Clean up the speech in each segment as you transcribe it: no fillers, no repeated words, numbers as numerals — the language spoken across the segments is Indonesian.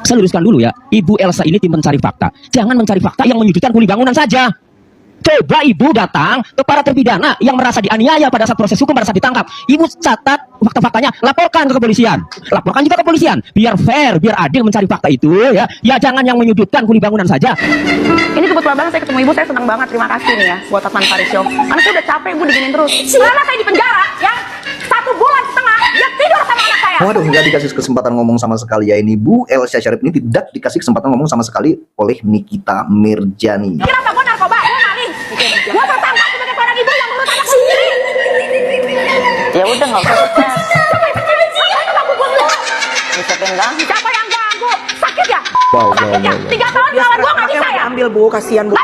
Saya luruskan dulu ya, Ibu Elsa ini tim pencari fakta. Jangan mencari fakta yang menyudutkan kuli bangunan saja. Coba Ibu datang ke para terpidana yang merasa dianiaya pada saat proses hukum, merasa ditangkap. Ibu catat fakta-faktanya, laporkan ke kepolisian. Laporkan juga ke kepolisian. Biar fair, biar adil mencari fakta itu ya. Ya jangan yang menyudutkan kuli bangunan saja. Ini kebetulan banget saya ketemu Ibu, saya senang banget. Terima kasih nih ya buat Tatman Paris Show. Karena saya udah capek Ibu diginin terus. Selama saya di penjara ya, 1,5 bulan dia tidur sama anak saya. Waduh, nggak dikasih kesempatan ngomong sama sekali ya. Ini Bu Elsa Sharif ini tidak dikasih kesempatan ngomong sama sekali oleh Nikita Mirzani. Kenapa gue narkoba? Gue maling. Gue tertangkap sebagai seorang ibu yang ngurus anak sendiri. Ya udah nggak usah stres. Siapa yang ganggu? Sakit ya? Wow, Sakit ya? 3 tahun lawan gue nggak bisa ya? Ambil Bu, kasihan Bu.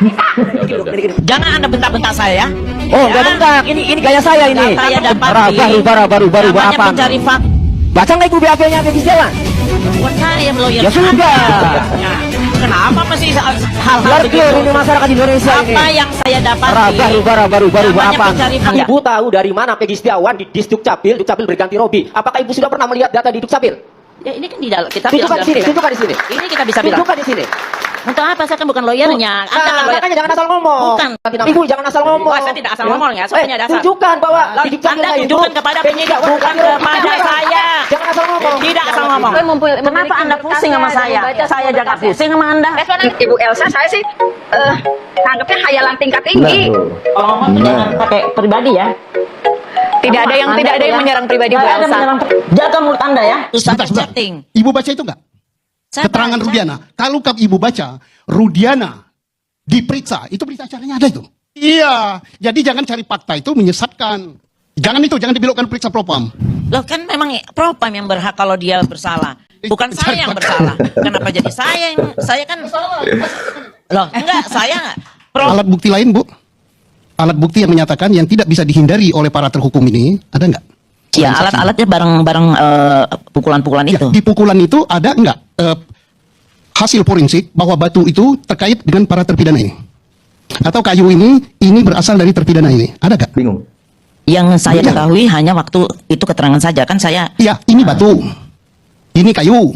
Jangan Anda bentak-bentak saya. Oh, enggak bentak. Ini gaya saya ini. Saya dapat Baru namanya apa? pencari fakta. Baca nggak Ibu BAP-nya Peggy Setiawan? Bukan saya lawyer. Ya sudah. Kenapa masih hal-hal Biar clear begitu? ini masyarakat Indonesia ini. Apa yang saya dapat? Baru Namanya apa? pencari fakta. Ibu tahu dari mana Peggy Setiawan di Dukcapil berganti Robi? Apakah Ibu sudah pernah melihat data di Dukcapil? Ya ini kan di dalam kita Tunjukkan di sini, tunjukkan di sini. Ini kita bisa bilang. Tunjukkan di sini. Untuk apa? Saya kan bukan lawyernya. Anda kan lawyer. Makanya jangan asal ngomong. Bukan. Ibu jangan asal ngomong. Wah, saya tidak asal ngomong ya. Saya punya dasar. Tunjukkan bahwa di Dukcapil Anda itu tunjukkan kepada penyidik, bukan kepada saya. Jangan asal ngomong. Tidak asal ngomong. Kenapa Anda pusing sama saya? Saya jangan pusing sama Anda. Ibu Elsa, saya sih anggapnya khayalan tingkat tinggi. Ngomong tuh jangan pakai pribadi ya. Tidak ada yang menyerang pribadi Bu Elsa. Jaga mulut Anda ya. Sebentar. Chatting. Ibu baca itu enggak? Saya Keterangan baca. Rudiana. Kalau Ibu baca, Rudiana diperiksa, itu berita acaranya ada itu. Iya, jadi jangan cari fakta itu menyesatkan. Jangan dibelokkan periksa propam. Loh kan memang propam yang berhak kalau dia bersalah. Bukan saya yang bersalah. Kenapa jadi saya kan loh enggak saya Alat bukti lain, Bu? Alat bukti yang menyatakan yang tidak bisa dihindari oleh para terhukum ini, ada enggak? ya alat-alatnya barang-barang pukulan-pukulan Ya, itu. di pukulan itu ada enggak hasil forensik bahwa batu itu terkait dengan para terpidana ini? Atau kayu ini berasal dari terpidana ini? Ada enggak? Bingung. Yang saya Iya. ketahui hanya waktu itu keterangan saja kan saya Iya, ini batu. Ini kayu.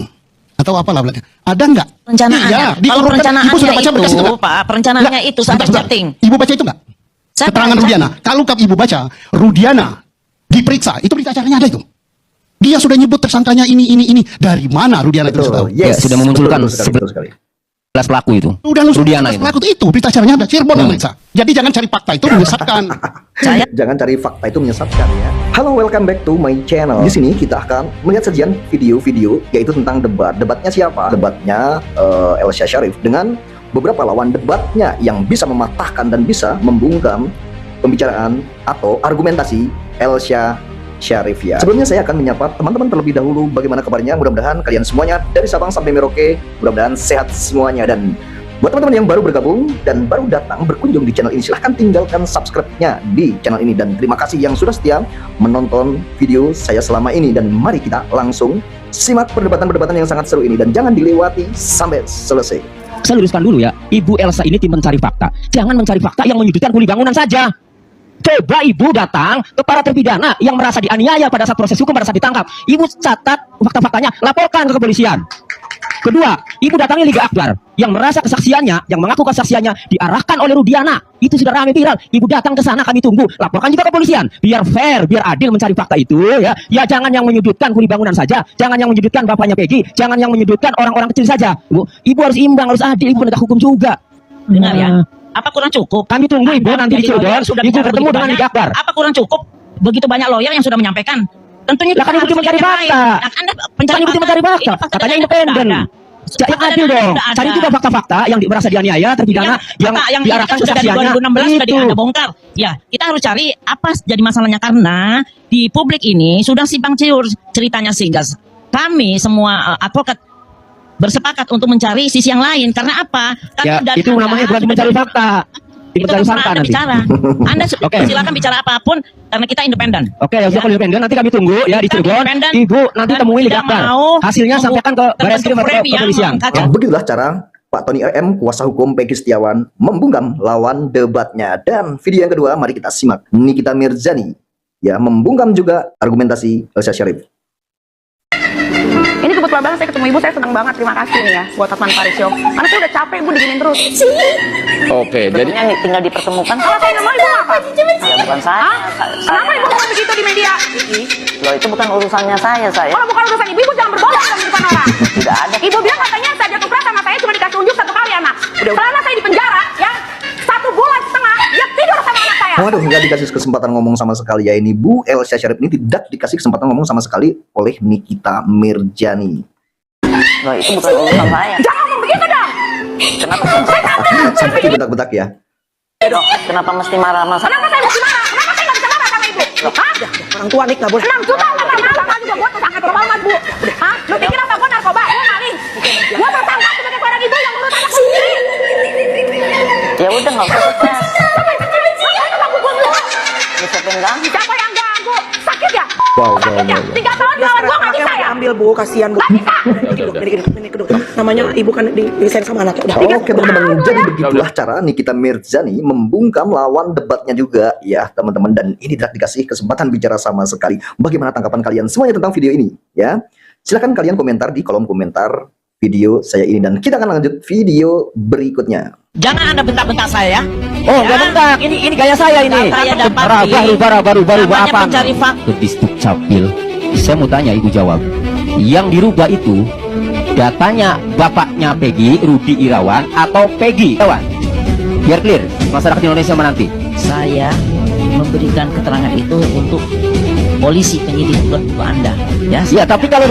Atau apalah belakang. Ada enggak? perencanaannya. Iya, Kalau diurutkan. perencanaannya Ibu sudah baca berkas itu, enggak? Pak, perencanaannya Enggak. itu sampai Sebentar. chatting. Ibu baca itu enggak? Saya Keterangan baca. Rudiana. Kalau Ibu baca, Rudiana diperiksa, itu berita acaranya ada itu. Dia sudah nyebut tersangkanya ini. Dari mana Rudiana itu tahu? Ya, sudah memunculkan betul sekali. 11 pelaku itu. Udah langsung Rudiana itu. pelaku itu berita acaranya ada Cirebon yang meriksa. Jadi jangan cari fakta itu menyesatkan. Saya Jangan cari fakta itu menyesatkan ya. Halo, welcome back to my channel. Di sini kita akan melihat sajian video-video yaitu tentang debat. Debatnya siapa? Debatnya Elsa Sharif dengan beberapa lawan debatnya yang bisa mematahkan dan bisa membungkam pembicaraan atau argumentasi Elsa Sharif ya. Sebelumnya saya akan menyapa teman-teman terlebih dahulu bagaimana kabarnya. Mudah-mudahan kalian semuanya dari Sabang sampai Merauke mudah-mudahan sehat semuanya. Dan buat teman-teman yang baru bergabung dan baru datang berkunjung di channel ini, silahkan tinggalkan subscribe-nya di channel ini. Dan terima kasih yang sudah setia menonton video saya selama ini. Dan mari kita langsung simak perdebatan-perdebatan yang sangat seru ini. Dan jangan dilewati sampai selesai. Saya luruskan dulu ya, Ibu Elsa ini tim pencari fakta. Jangan mencari fakta yang menyudutkan kuli bangunan saja. Coba Ibu datang ke para terpidana yang merasa dianiaya pada saat proses hukum, merasa ditangkap. Ibu catat fakta-faktanya, laporkan ke kepolisian. Kedua, Ibu datangi Liga Akbar yang merasa kesaksiannya, yang mengaku kesaksiannya diarahkan oleh Rudiana. Itu sudah ramai viral. Ibu datang ke sana, kami tunggu. Laporkan juga ke kepolisian. Biar fair, biar adil mencari fakta itu ya. Ya jangan yang menyudutkan kuli bangunan saja. Jangan yang menyudutkan bapaknya Peggy. Jangan yang menyudutkan orang-orang kecil saja. Ibu harus imbang, harus adil. Ibu penegak hukum juga. dengar ya. Apa kurang cukup? Kami tunggu Ibu nanti di Cirebon. Ibu ketemu dengan Liga Akbar. Apa kurang cukup? Begitu banyak lawyer yang sudah menyampaikan. Tentunya Lah, kan Ibu cuma mencari fakta. Anda Kan pencari Ibu cuma mencari fakta. Katanya independen. Yang adil dong. Cari juga fakta-fakta yang merasa dianiaya, terpidana, yang diarahkan sudah dari kesaksiannya. 2016 sudah Itu. Anda bongkar. Ya, kita harus cari apa jadi masalahnya karena di publik ini sudah simpang siur ceritanya sehingga kami semua advokat bersepakat untuk mencari sisi yang lain. Karena apa? Ya, Karena dari itu Anda namanya bukan sudah mencari fakta. itu Mencari terserah fakta Anda nanti. bicara. Anda Oke. silakan bicara apapun karena kita independen. Oke, ya sudah independen. Nanti kami tunggu ya di Kita Cirebon. independen Ibu nanti dan temui Liga tidak Akbar. mau Hasilnya sampaikan ke Baris Krim atau frame yang kepolisian. mengkacau. Nah, begitulah cara Pak Tony RM, kuasa hukum Peggy Setiawan, membungkam lawan debatnya. Dan video yang kedua, mari kita simak. Nikita Mirzani ya membungkam juga argumentasi Elsa Sharif. Ini kebetulan banget saya ketemu ibu, saya senang banget. Terima kasih nih ya buat Hotman Paris Show. Karena saya udah capek ibu diginin terus. Oke, jadi Sebetulnya tinggal dipertemukan. Kalau saya nggak mau ibu apa? Ya bukan saya. Hah? Kenapa ibu ngomong begitu di media? Loh itu bukan urusannya saya. Kalau bukan urusan ibu, ibu jangan berbohong dong di depan orang. Tidak ada. Ibu bilang katanya saya jatuh keras sama saya cuma dikasih unjuk 1 kali anak. Selama saya di penjara ya 1 bulan setengah dia tidur sama anak saya. Waduh, nggak dikasih kesempatan ngomong sama sekali ya ini. Bu Elsa Syarif ini tidak dikasih kesempatan ngomong sama sekali oleh Nikita Mirzani. Loh itu bukan urusan saya. Jangan ngomong begitu dong. Kenapa? Sampai dibedak-bedak ya. Kenapa mesti marah sama saya? Kenapa saya mesti marah? Kenapa saya nggak bisa marah sama ibu? Hah? Orang tua nih nggak boleh. 6 juta nggak marah juga gue tersangka terhormat bu. Hah? Lu pikir apa gue narkoba? Gue maling. Gue tersangka sebagai seorang ibu yang ngurus anak sendiri. Ya udah nggak usah stres. Bisa pinggang. Siapa yang ganggu? Sakit ya? Wow, Sakit ya? 3 tahun lawan gue nggak bisa ya? Ambil bu, kasihan bu. Ini kedua. Namanya ibu kan desain sama anaknya. Udah. Oke teman-teman, jadi begitulah cara Nikita Mirzani membungkam lawan debatnya juga ya teman-teman. Dan ini tidak dikasih kesempatan bicara sama sekali. Bagaimana tanggapan kalian semuanya tentang video ini ya? Silahkan kalian komentar di kolom komentar video saya ini. Dan kita akan lanjut video berikutnya. Jangan Anda bentak-bentak saya. Oh, nggak bentak. Ini gaya saya ini. Saya dapat Baru namanya apa? pencari fakta. Distuk capil. Saya mau tanya, ibu jawab. Yang dirubah itu datanya bapaknya Peggy, Rudi Irawan atau Peggy Irawan? Biar clear masyarakat Indonesia menanti. Saya memberikan keterangan itu untuk polisi penyidik bukan untuk Anda. Ya. Ya, tapi kalau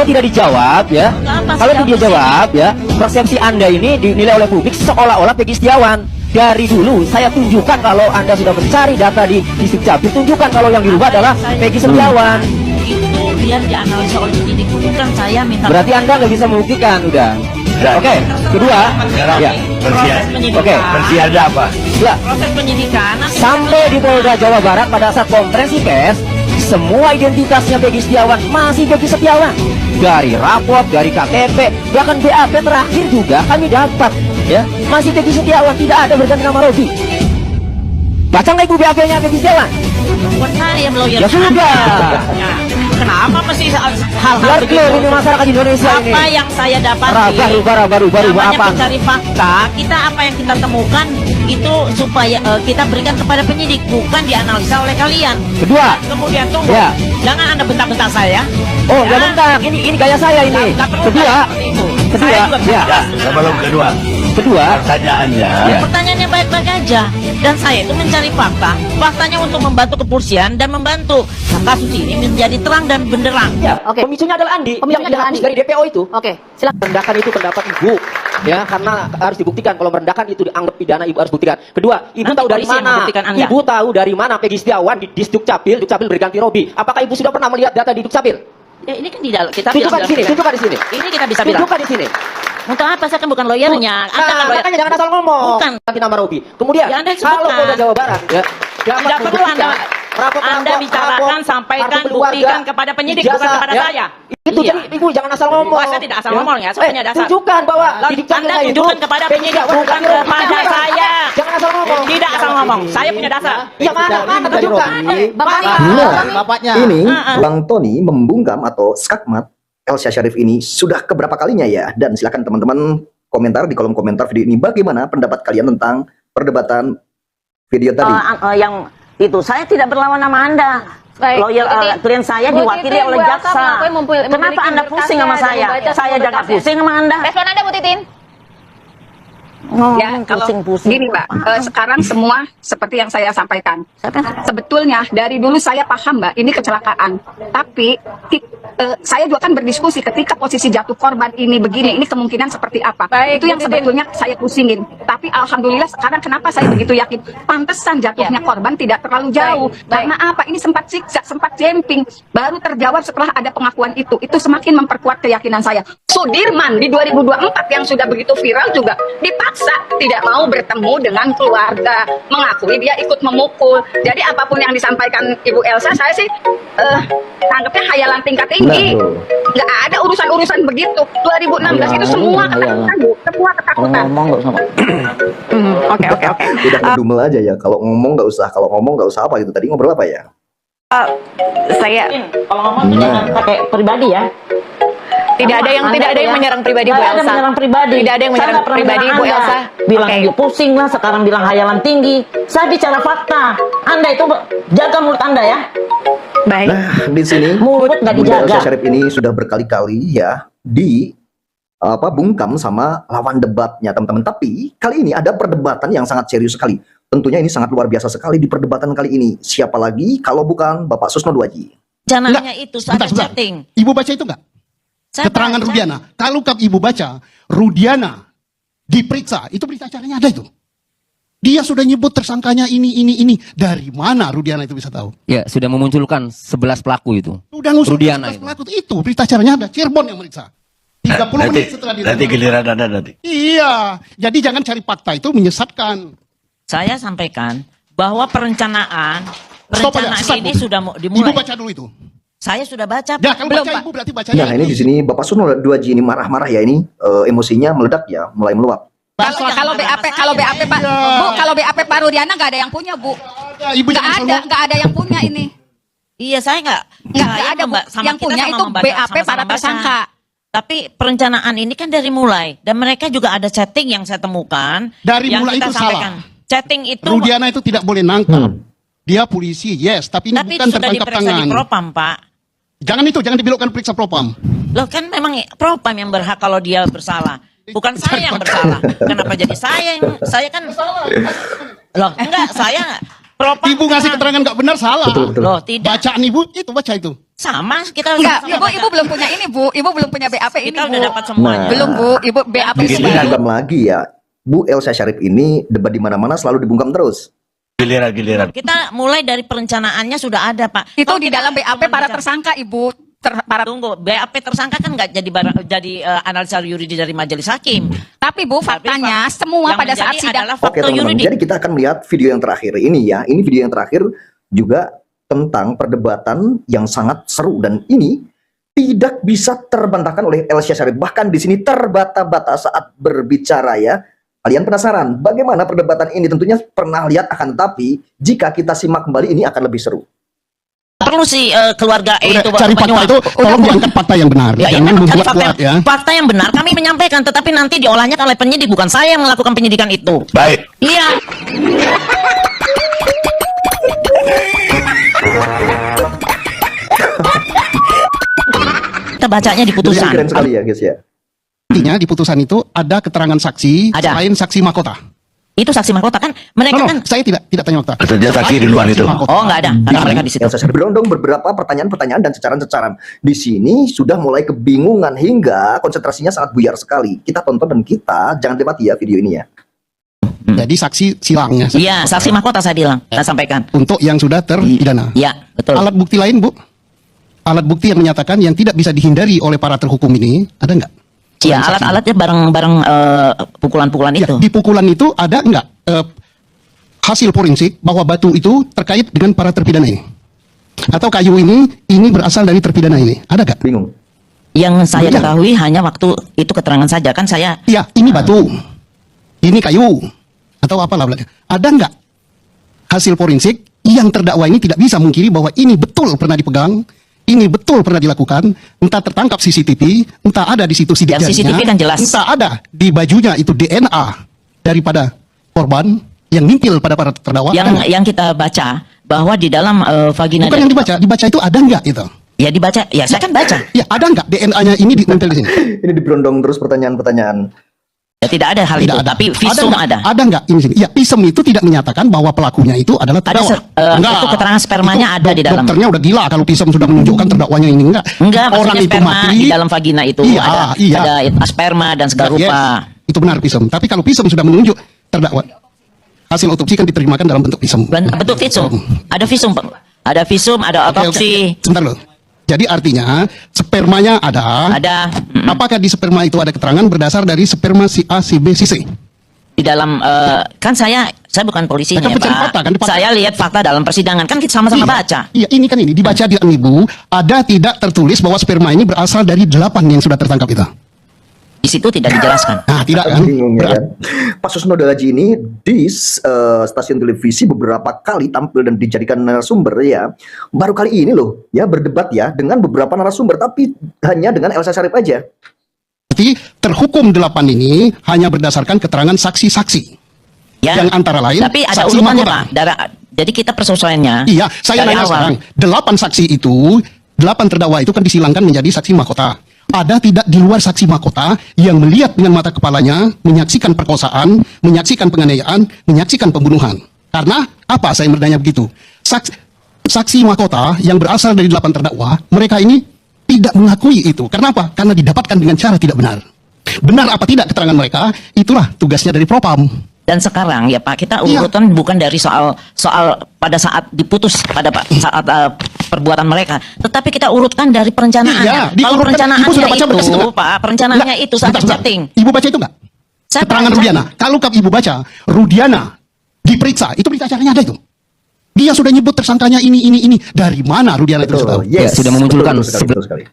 tidak dijawab ya, Apa kalau sih tidak dijawab ya, persepsi Anda ini dinilai oleh publik seolah-olah Peggy Setiawan. Dari dulu saya tunjukkan kalau Anda sudah mencari data di Dukcapil, tunjukkan kalau yang dirubah adalah Peggy Setiawan. Itu biar dianalisa oleh penyidik, bukan saya minta. Berarti Anda nggak bisa membuktikan, udah. Oke, kedua, ya. Proses penyidikan. Oke, ada apa? ya. Proses penyidikan Sampai di Polda Jawa Barat pada saat konferensi pers, semua identitasnya Peggy Setiawan masih Peggy Setiawan. Dari raport, dari KTP, bahkan BAP terakhir juga kami dapat, ya, masih Peggy Setiawan, tidak ada berganti nama Robi. Baca nggak ibu BAP-nya Peggy Setiawan? bukan saya lawyer. Ya sudah. Ya. Kenapa mesti hal-hal Biar begitu? clear ini masyarakat Indonesia ini. Apa yang saya dapati? Baru namanya apa? pencari fakta. Kita apa yang kita temukan itu supaya kita berikan kepada penyidik, bukan dianalisa oleh kalian. Kedua, Kemudian tunggu. Ya. Jangan Anda bentak-bentak saya. oh nggak bentak, ini gaya saya ini. Nggak perlu Kedua, seperti itu. kedua, Saya juga ya. Sebelum kedua, kedua, pertanyaannya. Ya. Pertanyaannya baik-baik aja. Dan saya itu mencari fakta. Faktanya untuk membantu kepolisian dan membantu kasus ini menjadi terang dan benderang. ya. Oke. Pemicunya adalah Andi. Pemicunya yang adalah dihapus Andi. dari DPO itu. Oke, silakan. Merendahkan itu pendapat ibu, ya, karena harus dibuktikan. Kalau merendahkan itu dianggap pidana, ibu harus buktikan. Kedua, ibu Nanti tahu dari polisi yang mana? membuktikan Anda. Ibu tahu dari mana Peggy Setiawan di Dukcapil berganti Robi? Apakah ibu sudah pernah melihat data di Dukcapil? Ya, ini kan di dalam kita Tunjukkan di sini, tunjukkan di sini. Ini kita bisa bilang. Tunjukkan di sini. Untuk apa? Saya kan bukan lawyernya. Anda kan Nah, lawyer. makanya jangan asal ngomong. Bukan. Ganti nama Robi. Kemudian, Ya, Anda kalau sebutkan. Polda Jawa Barat, ya, dapat Tidak perlu membuktikan Anda bicarakan, sampaikan, kartu keluarga, buktikan kepada penyidik, bukan ijazah, kepada ya. saya. Itu Iya. jadi ibu jangan asal ngomong. Wah, saya tidak asal ngomong ya, saya punya dasar. Tunjukkan bahwa Lalu di Dukcapil Anda itu tunjukkan kepada Peggy penyidik, Setiawan bukan ganti Robi. kepada Jangan. saya. Jangan asal ngomong. Tidak asal ngomong. Saya punya dasar. Yang mana tunjukkan. Bang Ari, Nah, Bapaknya. ini Bang Tony membungkam atau skakmat Elsa Syarif ini sudah keberapa kalinya ya? Dan silakan teman-teman komentar di kolom komentar video ini bagaimana pendapat kalian tentang perdebatan video tadi. Yang itu saya tidak berlawan sama Anda. Baik, Lawyer Bu Titin. klien saya Bu diwakili Titin, oleh Bu Elsa jaksa. mengakui memiliki Kenapa Anda pusing sama berkasnya saya? dan membaca Saya semua jangan berkasnya. pusing sama Anda. Respon Anda, Bu Titin? Ngomong Ya, kalau pusing-pusing. gini Mbak, sekarang semua seperti yang saya sampaikan. Sebetulnya dari dulu saya paham Mbak, ini kecelakaan. Tapi saya juga kan berdiskusi ketika posisi jatuh korban ini begini, ini kemungkinan seperti apa. Baik, Itu yang Bu Titin. sebetulnya saya pusingin. Tapi alhamdulillah sekarang kenapa saya begitu yakin? Pantesan jatuhnya korban tidak terlalu jauh. Baik. Karena apa? Ini sempat zigzag, sempat jumping. Baru terjawab setelah ada pengakuan itu. Itu semakin memperkuat keyakinan saya. Sudirman di 2024 yang sudah begitu viral juga dipaksa tidak mau bertemu dengan keluarga, mengakui dia ikut memukul. Jadi apapun yang disampaikan Ibu Elsa, saya sih tanggapnya hayalan tingkat tinggi. Nah, Nggak ada urusan-urusan begitu. 2016 itu semua ketakutan, Bu. Semua ketakutan. Ngomong nggak usah. Oke. Udah ngedumel aja ya. Kalau ngomong nggak usah, kalau ngomong nggak usah apa gitu. Tadi ngobrol apa ya? Saya Kalau ngomong jangan pakai pribadi ya. Tidak ada yang menyerang pribadi Bu Tidak ada Elsa. menyerang pribadi. Tidak ada yang Saya menyerang nggak pernah pribadi bilang Bu Anda. Elsa. Bilang Oke. pusing lah, sekarang bilang hayalan tinggi. Saya bicara fakta. Anda itu jaga mulut Anda ya. Baik. Nah, di sini Mulut nggak Bunda dijaga. Elsa Sharif ini sudah berkali-kali ya bungkam sama lawan debatnya teman-teman. Tapi kali ini ada perdebatan yang sangat serius sekali. Tentunya ini sangat luar biasa sekali di perdebatan kali ini. Siapa lagi kalau bukan Bapak Susno Duaji? Rencananya itu ada Sebentar. chatting. Ibu baca itu enggak? Saya Keterangan baca. Rudiana. Kalau ibu baca, Rudiana diperiksa, itu berita acaranya ada itu. Dia sudah nyebut tersangkanya ini. Dari mana Rudiana itu bisa tahu? Ya, sudah memunculkan 11 pelaku itu. Udah ngusut Rudiana 11 pelaku itu. Berita acaranya ada. Cirebon yang meriksa. 30 menit setelah nanti giliran Anda nanti. Iya. Jadi jangan cari fakta itu menyesatkan. Saya sampaikan bahwa perencanaan Stop aja, sesat, ini Bu. sudah Ibu dimulai. baca dulu itu. Saya sudah baca. Ya, kalau Belum, baca Pak. ibu berarti baca. Ya, ini di sini Bapak Susno Duaji ini marah-marah ya ini emosinya meledak ya, mulai meluap. Kalau BAP Pak, Bu, kalau BAP Pak Rudiana nggak ada yang punya, Bu. Ibu jangan sombong. Nggak ada yang punya ini. Iya, saya Nggak ada, Bu. Yang punya itu BAP para tersangka. Tapi perencanaan ini kan dari mulai, dan mereka juga ada chatting yang saya temukan. Dari yang mulai kita itu sampaikan. salah. Chatting itu, Rudiana itu tidak boleh nangkap. Dia polisi, yes, tapi ini tapi bukan sudah tertangkap diperiksa di tangan. propam, Pak. Jangan dibelokkan periksa propam. Loh kan memang propam yang berhak kalau dia bersalah. Bukan saya yang bersalah. Kenapa jadi saya kan loh enggak, saya propam. Ibu ngasih keterangan nggak benar salah. Betul. Loh, tidak. Bacaan ibu itu baca itu. Sama kita Enggak, sama-sama Ibu belum punya ini, Bu. Ibu belum punya BAP ini, kita Bu. udah dapat semuanya. Belum, Bu. Ibu BAP Di ini sini baru. ragam lagi ya. Bu Elsa Sharif ini debat di mana-mana selalu dibungkam terus. Giliran. Kita mulai dari perencanaannya sudah ada, Pak. Itu Kalau di kita dalam BAP cuma para bicara- tersangka, Ibu. Tunggu, BAP tersangka kan nggak jadi analisa yuridis dari majelis hakim. Tapi Bu, faktanya semua Yang pada saat menjadi sidang adalah Oke fakta teman-teman, yuridis. jadi kita akan melihat video yang terakhir ini ya. Ini video yang terakhir juga tentang perdebatan yang sangat seru dan ini tidak bisa terbantahkan oleh Elsa Sharif. Bahkan di sini terbata-bata saat berbicara ya. Kalian penasaran bagaimana perdebatan ini? Tentunya pernah lihat, akan tetapi jika kita simak kembali ini akan lebih seru. Perlu si keluarga E Udah, itu cari fakta penyuap. itu, tolong diangkat fakta yang benar. Ya, Jangan memang cari membuat kuat ya. fakta yang benar kami menyampaikan, tetapi nanti diolahnya oleh penyidik, bukan saya yang melakukan penyidikan itu. Baik. Iya. Kita bacanya di Jadi putusan. keren sekali ya guys ya. Intinya di putusan itu ada keterangan saksi Ada. selain saksi mahkota. Itu saksi mahkota kan mereka No, kan. saya tidak tanya mahkota. Kerja saksi di luar itu. Mahkota. Oh, nggak ada. Karena mereka di situ. Elsa Sharif berondong beberapa pertanyaan-pertanyaan dan cecaran-cecaran. Di sini sudah mulai kebingungan hingga konsentrasinya sangat buyar sekali. Kita tonton dan kita jangan lewati ya video ini ya. Jadi saksi silangnya. Iya, saksi mahkota saya bilang, saya sampaikan. Untuk yang sudah terpidana. Iya, betul. Alat bukti lain, Bu? Alat bukti yang menyatakan yang tidak bisa dihindari oleh para terhukum ini, ada nggak? Iya, Selain saksi. alat-alatnya bareng-bareng pukulan-pukulan Ya, itu. di pukulan itu ada nggak hasil forensik bahwa batu itu terkait dengan para terpidana ini? Atau kayu ini berasal dari terpidana ini? Ada nggak? Bingung. Yang saya Iya. ketahui hanya waktu itu keterangan saja kan saya. Iya, ini batu, ini kayu, atau apalah. Ada nggak hasil forensik yang terdakwa ini tidak bisa mengkiri bahwa ini betul pernah dipegang, ini betul pernah dilakukan, entah tertangkap CCTV, entah ada di situ sidik Yang jarinya, CCTV kan jelas. entah ada di bajunya itu DNA daripada korban yang nimpil pada para terdakwa. ada nggak? Yang kita baca bahwa di dalam vagina. Bukan yang dibaca itu ada nggak itu? Ya dibaca, ya saya kan baca. Ya ada nggak DNA-nya ini ditempel di sini? Ini diberondong terus pertanyaan-pertanyaan. Ya tidak ada hal itu, tapi visum ada. Ada nggak ini sini? Ya visum itu tidak menyatakan bahwa pelakunya itu adalah terdakwa. Itu keterangan spermanya ada di dalam. Dokternya udah gila kalau visum sudah menunjukkan terdakwanya ini enggak. Enggak, Orang maksudnya itu sperma mati. di dalam vagina itu Iya, ada sperma dan segala Yes, rupa. itu benar visum. Tapi kalau visum sudah menunjuk terdakwa, hasil otopsi kan diterimakan dalam bentuk visum. Bentuk visum. Ada visum, Pak. Ada visum, ada Oke, oke. otopsi. Sebentar loh. Jadi artinya spermanya ada. Ada Apakah di sperma itu ada keterangan berdasar dari sperma si A, si B, si C? di dalam kan saya bukan polisinya, Kan pencari Pak. fakta, kan, di fakta. Saya lihat fakta dalam persidangan kan kita sama-sama Iya. baca. Iya, ini kan ini dibaca di ibu ada tidak tertulis bahwa sperma ini berasal dari 8 yang sudah tertangkap itu. Di situ tidak dijelaskan. Nah, tidak kan? Bingung ya kan? Pak Susno Daji ini di stasiun televisi beberapa kali tampil dan dijadikan narasumber ya. Baru kali ini loh ya berdebat ya dengan beberapa narasumber tapi hanya dengan Elsa Syarif aja. Berarti terhukum 8 ini hanya berdasarkan keterangan saksi-saksi. Ya. Yang antara lain Tapi ada saksi urutannya mahkota. Pak. Jadi kita persesuaiannya. Iya, saya dari nanya awal. sekarang. 8 saksi itu, 8 terdakwa itu kan disilangkan menjadi saksi mahkota. Ada tidak di luar saksi mahkota yang melihat dengan mata kepalanya, menyaksikan perkosaan, menyaksikan penganiayaan, menyaksikan pembunuhan? Karena apa saya bertanya begitu? Saksi mahkota yang berasal dari 8 terdakwa, mereka ini tidak mengakui itu. Karena apa? Karena didapatkan dengan cara tidak benar. Benar apa tidak keterangan mereka, itulah tugasnya dari Propam. Dan sekarang ya Pak, kita Iya. urutan bukan dari soal pada saat diputus saat perbuatan mereka, tetapi kita urutkan dari perencanaannya. Iya, Kalau diurutkan. perencanaannya Ibu sudah baca berkas itu, itu nggak? Pak, perencanaannya Nggak, itu sampai sebentar. setting. Ibu baca itu enggak? Saya Keterangan baca. Rudiana. Kalau ibu baca, Rudiana diperiksa, itu berita acaranya ada itu. Dia sudah nyebut tersangkanya ini. Dari mana Rudiana itu bisa tahu? Yes. Ya, sudah memunculkan Betul sekali.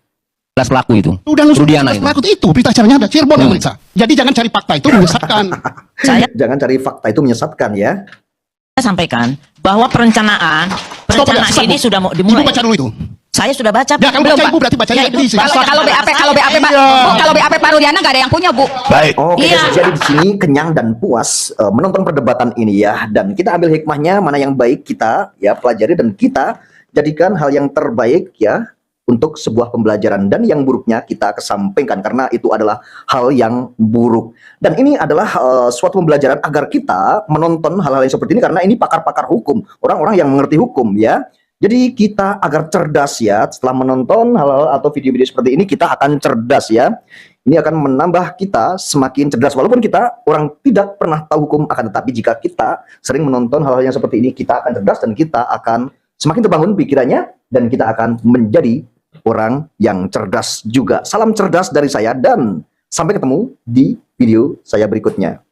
11 pelaku itu. Udah Rudiana itu. pelaku itu, berita acaranya ada. Cirebon yang meriksa. Jadi jangan cari fakta itu menyesatkan. Saya Jangan cari fakta itu menyesatkan ya. sampaikan bahwa perencanaan Stop, ini Bu. sudah mau Ibu dimulai. baca dulu itu. Saya sudah baca. Ya kalau Belum, baca Pak. ibu berarti baca Ya, yang itu di Kalau BAP Pak, Bu, kalau BAP Pak Rudiana nggak ada yang punya, Bu. Baik. Oke, Iya. guys, jadi di sini kenyang dan puas menonton perdebatan ini ya, dan kita ambil hikmahnya mana yang baik kita ya pelajari dan kita jadikan hal yang terbaik ya untuk sebuah pembelajaran, dan yang buruknya kita kesampingkan karena itu adalah hal yang buruk. Dan ini adalah suatu pembelajaran agar kita menonton hal-hal yang seperti ini karena ini pakar-pakar hukum, orang-orang yang mengerti hukum ya. Jadi kita agar cerdas ya, setelah menonton hal-hal atau video-video seperti ini kita akan cerdas ya. Ini akan menambah kita semakin cerdas walaupun kita orang tidak pernah tahu hukum, akan tetapi jika kita sering menonton hal-hal yang seperti ini kita akan cerdas dan kita akan semakin terbangun pikirannya dan kita akan menjadi orang yang cerdas juga. Salam cerdas dari saya dan sampai ketemu di video saya berikutnya.